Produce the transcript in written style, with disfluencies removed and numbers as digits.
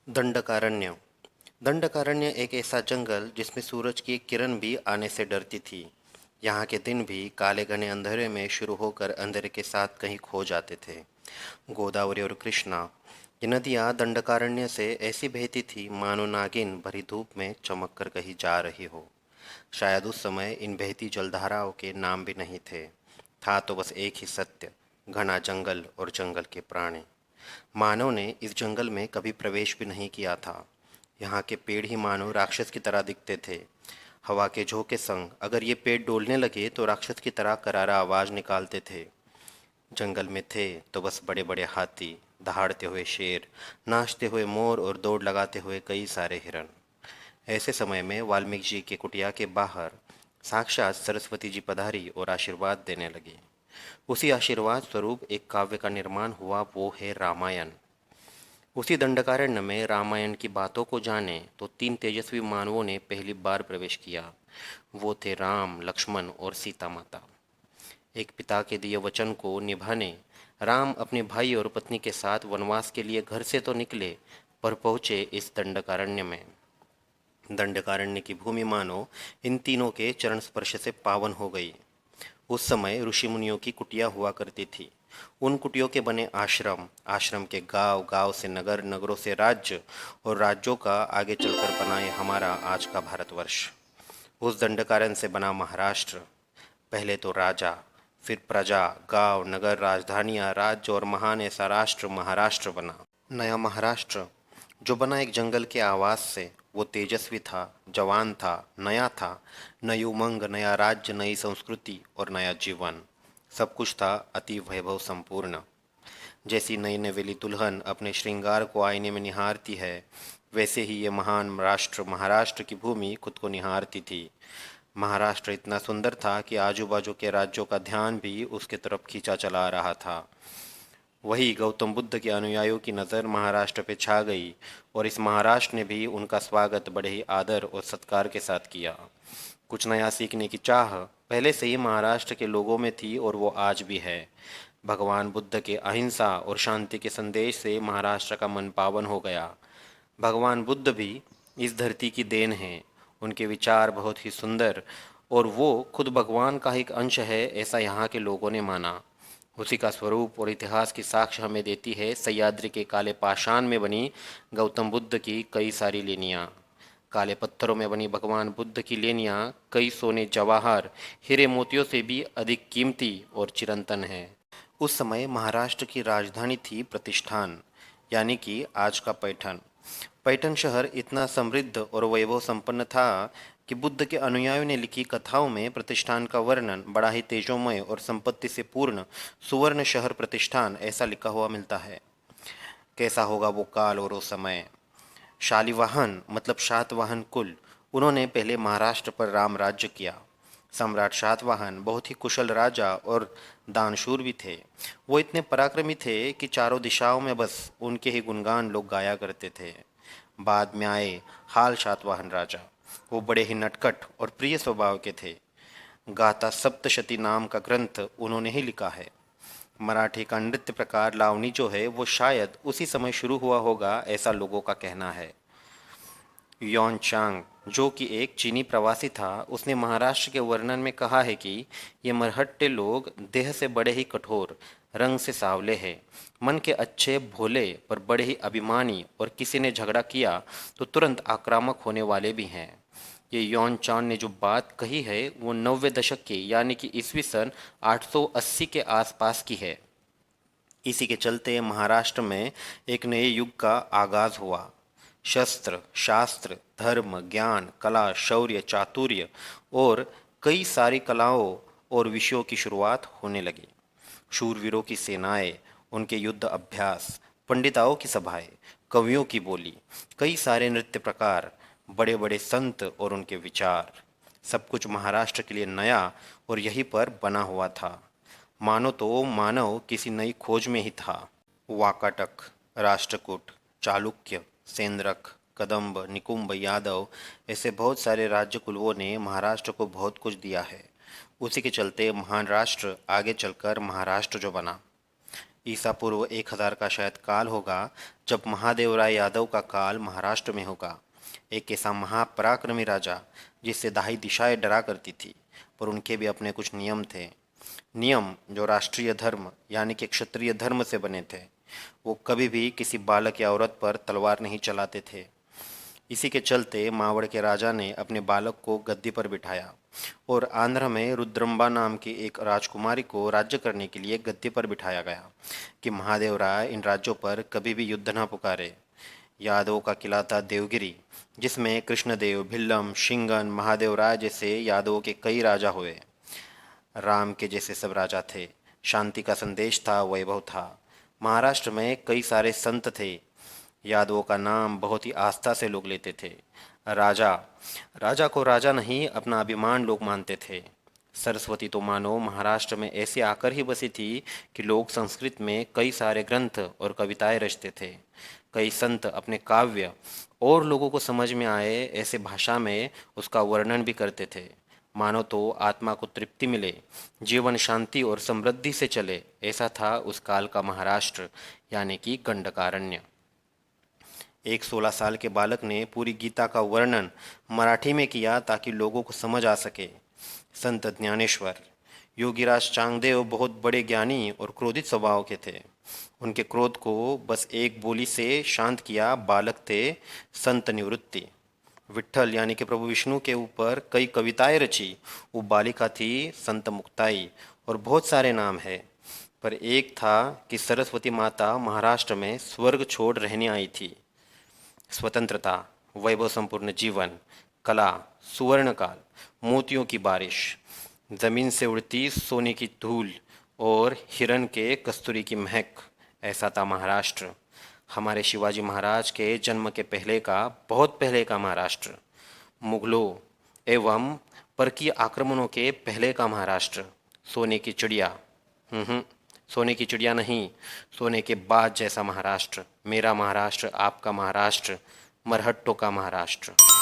दंडकारण्य। दंडकारण्य एक ऐसा जंगल जिसमें सूरज की एक किरण भी आने से डरती थी। यहाँ के दिन भी काले घने अंधेरे में शुरू होकर अंधेरे के साथ कहीं खो जाते थे। गोदावरी और कृष्णा, ये नदियाँ दंडकारण्य से ऐसी बहती थी मानो नागिन भरी धूप में चमक कर कहीं जा रही हो। शायद उस समय इन बहती जलधाराओं के नाम भी नहीं थे। था तो बस एक ही सत्य, घना जंगल और जंगल के प्राणी। मानव ने इस जंगल में कभी प्रवेश भी नहीं किया था। यहाँ के पेड़ ही मानो राक्षस की तरह दिखते थे। हवा के झोंके संग अगर ये पेड़ डोलने लगे तो राक्षस की तरह करारा आवाज निकालते थे। जंगल में थे तो बस बड़े बड़े हाथी, दहाड़ते हुए शेर, नाचते हुए मोर और दौड़ लगाते हुए कई सारे हिरण। ऐसे समय में वाल्मीकि जी के कुटिया के बाहर साक्षात सरस्वती जी पधारी और आशीर्वाद देने लगी। उसी आशीर्वाद स्वरूप एक काव्य का निर्माण हुआ, वो है रामायण। उसी दंडकारण्य में रामायण की बातों को जाने तो तीन तेजस्वी मानवों ने पहली बार प्रवेश किया। वो थे राम, लक्ष्मण और सीता माता। एक पिता के दिए वचन को निभाने राम अपने भाई और पत्नी के साथ वनवास के लिए घर से तो निकले, पर पहुंचे इस दंडकारण्य में। दंडकारण्य की भूमि मानो इन तीनों के चरण स्पर्श से पावन हो गई। उस समय ऋषि मुनियों की कुटिया हुआ करती थी। उन कुटियों के बने आश्रम, आश्रम के गांव, गांव से नगर, नगरों से राज्य और राज्यों का आगे चलकर बना ये हमारा आज का भारतवर्ष। उस दंडकारण्य से बना महाराष्ट्र। पहले तो राजा, फिर प्रजा, गांव, नगर, राजधानियां, राज्य और महान ऐसा राष्ट्र महाराष्ट्र बना। नया महाराष्ट्र जो बना एक जंगल के आवास से, वो तेजस्वी था, जवान था, नया था। नई उमंग, नया राज्य, नई संस्कृति और नया जीवन। सब कुछ था अति वैभव संपूर्ण। जैसी नई नवेली दुल्हन अपने श्रृंगार को आईने में निहारती है, वैसे ही ये महान राष्ट्र महाराष्ट्र की भूमि खुद को निहारती थी। महाराष्ट्र इतना सुंदर था कि आजू बाजू के राज्यों का ध्यान भी उसके तरफ खींचा चला रहा था। वही गौतम बुद्ध के अनुयायियों की नज़र महाराष्ट्र पे छा गई और इस महाराष्ट्र ने भी उनका स्वागत बड़े ही आदर और सत्कार के साथ किया। कुछ नया सीखने की चाह पहले से ही महाराष्ट्र के लोगों में थी और वो आज भी है। भगवान बुद्ध के अहिंसा और शांति के संदेश से महाराष्ट्र का मन पावन हो गया। भगवान बुद्ध भी इस धरती की देन हैं। उनके विचार बहुत ही सुंदर और वो खुद भगवान का एक अंश है, ऐसा यहाँ के लोगों ने माना। उसी का स्वरूप और इतिहास की साक्ष्य हमें देती है सह्याद्री के काले पाषाण में बनी गौतम बुद्ध की कई सारी लेनियाँ। काले पत्थरों में बनी भगवान बुद्ध की लेनियाँ कई सोने, जवाहर, हीरे मोतियों से भी अधिक कीमती और चिरंतन है। उस समय महाराष्ट्र की राजधानी थी प्रतिष्ठान, यानी कि आज का पैठण। पैठण शहर इतना समृद्ध और वैभव संपन्न था कि बुद्ध के अनुयायियों ने लिखी कथाओं में प्रतिष्ठान का वर्णन बड़ा ही तेजोमय और संपत्ति से पूर्ण सुवर्ण शहर प्रतिष्ठान ऐसा लिखा हुआ मिलता है। कैसा होगा वो काल और वो समय। शालिवाहन मतलब शातवाहन कुल, उन्होंने पहले महाराष्ट्र पर राम राज्य किया। सम्राट शातवाहन बहुत ही कुशल राजा और दानशूर भी थे। वो इतने पराक्रमी थे कि चारों दिशाओं में बस उनके ही गुणगान लोग गाया करते थे। बाद में आए हाल शातवाहन राजा। वो बड़े ही नटखट और प्रिय स्वभाव के थे। गाथा सप्तशती नाम का ग्रंथ उन्होंने ही लिखा है। मराठी का नृत्य प्रकार लावनी जो है वो शायद उसी समय शुरू हुआ होगा, ऐसा लोगों का कहना है। यौन चांग जो कि एक चीनी प्रवासी था, उसने महाराष्ट्र के वर्णन में कहा है कि ये मरहट्टे लोग देह से बड़े ही कठोर, रंग से सांवले हैं, मन के अच्छे भोले पर बड़े ही अभिमानी और किसी ने झगड़ा किया तो तुरंत आक्रामक होने वाले भी हैं। ये यौन चांद ने जो बात कही है वो 90 दशक की यानी कि ईस्वी सन 880 के आसपास की है। इसी के चलते महाराष्ट्र में एक नए युग का आगाज हुआ। शस्त्र, शास्त्र, धर्म, ज्ञान, कला, शौर्य, चातुर्य और कई सारी कलाओं और विषयों की शुरुआत होने लगी। शूरवीरों की सेनाएं, उनके युद्ध अभ्यास, पंडिताओं की सभाएं, कवियों की बोली, कई सारे नृत्य प्रकार, बड़े बड़े संत और उनके विचार, सब कुछ महाराष्ट्र के लिए नया और यहीं पर बना हुआ था। मानो तो मानव किसी नई खोज में ही था। वाकाटक, राष्ट्रकूट, चालुक्य, सेंद्रक, कदंब, निकुंभ, यादव ऐसे बहुत सारे राज्य कुलों ने महाराष्ट्र को बहुत कुछ दिया है। उसी के चलते महान राष्ट्र आगे चलकर महाराष्ट्र जो बना। ईसा पूर्व 1000 का शायद काल होगा जब महादेवराय यादव का काल महाराष्ट्र में होगा। एक ऐसा महापराक्रमी राजा जिससे दाही दिशाएं डरा करती थी, पर उनके भी अपने कुछ नियम थे। नियम जो राष्ट्रीय धर्म यानी कि क्षत्रिय धर्म से बने थे। वो कभी भी किसी बालक या औरत पर तलवार नहीं चलाते थे। इसी के चलते मावड़ के राजा ने अपने बालक को गद्दी पर बिठाया और आंध्र में रुद्रम्बा नाम की एक राजकुमारी को राज्य करने के लिए गद्दी पर बिठाया गया कि महादेव राय इन राज्यों पर कभी भी युद्ध न पुकारे। यादवों का किला था देवगिरी, जिसमें कृष्णदेव, भिल्लम, शिंगन, महादेव राय जैसे यादवों के कई राजा हुए। राम के जैसे सब राजा थे। शांति का संदेश था, वैभव था। महाराष्ट्र में कई सारे संत थे। यादवों का नाम बहुत ही आस्था से लोग लेते थे। राजा राजा को राजा नहीं, अपना अभिमान लोग मानते थे। सरस्वती तो मानो महाराष्ट्र में ऐसे आकर ही बसी थी कि लोग संस्कृत में कई सारे ग्रंथ और कविताएं रचते थे। कई संत अपने काव्य और लोगों को समझ में आए ऐसे भाषा में उसका वर्णन भी करते थे। मानो तो आत्मा को तृप्ति मिले, जीवन शांति और समृद्धि से चले, ऐसा था उस काल का महाराष्ट्र यानी कि गंडकारण्य। एक 16 साल के बालक ने पूरी गीता का वर्णन मराठी में किया ताकि लोगों को समझ आ सके। संत ज्ञानेश्वर, योगीराज चांगदेव बहुत बड़े ज्ञानी और क्रोधित स्वभाव के थे। उनके क्रोध को बस एक बोली से शांत किया बालक थे संत निवृत्ति। विट्ठल यानी कि प्रभु विष्णु के ऊपर कई कविताएं रची, वो बालिका थी संत मुक्ताई। और बहुत सारे नाम है, पर एक था कि सरस्वती माता महाराष्ट्र में स्वर्ग छोड़ रहने आई थी। स्वतंत्रता, वैभव संपूर्ण जीवन, कला, सुवर्णकाल, मोतियों की बारिश, जमीन से उड़ती सोने की धूल और हिरन के कस्तूरी की महक, ऐसा था महाराष्ट्र। हमारे शिवाजी महाराज के जन्म के पहले का, बहुत पहले का महाराष्ट्र। मुगलों एवं परकीय आक्रमणों के पहले का महाराष्ट्र। सोने की चिड़िया, सोने की चिड़िया नहीं, सोने के बाद जैसा महाराष्ट्र। मेरा महाराष्ट्र, आपका महाराष्ट्र, मरहट्टों का महाराष्ट्र।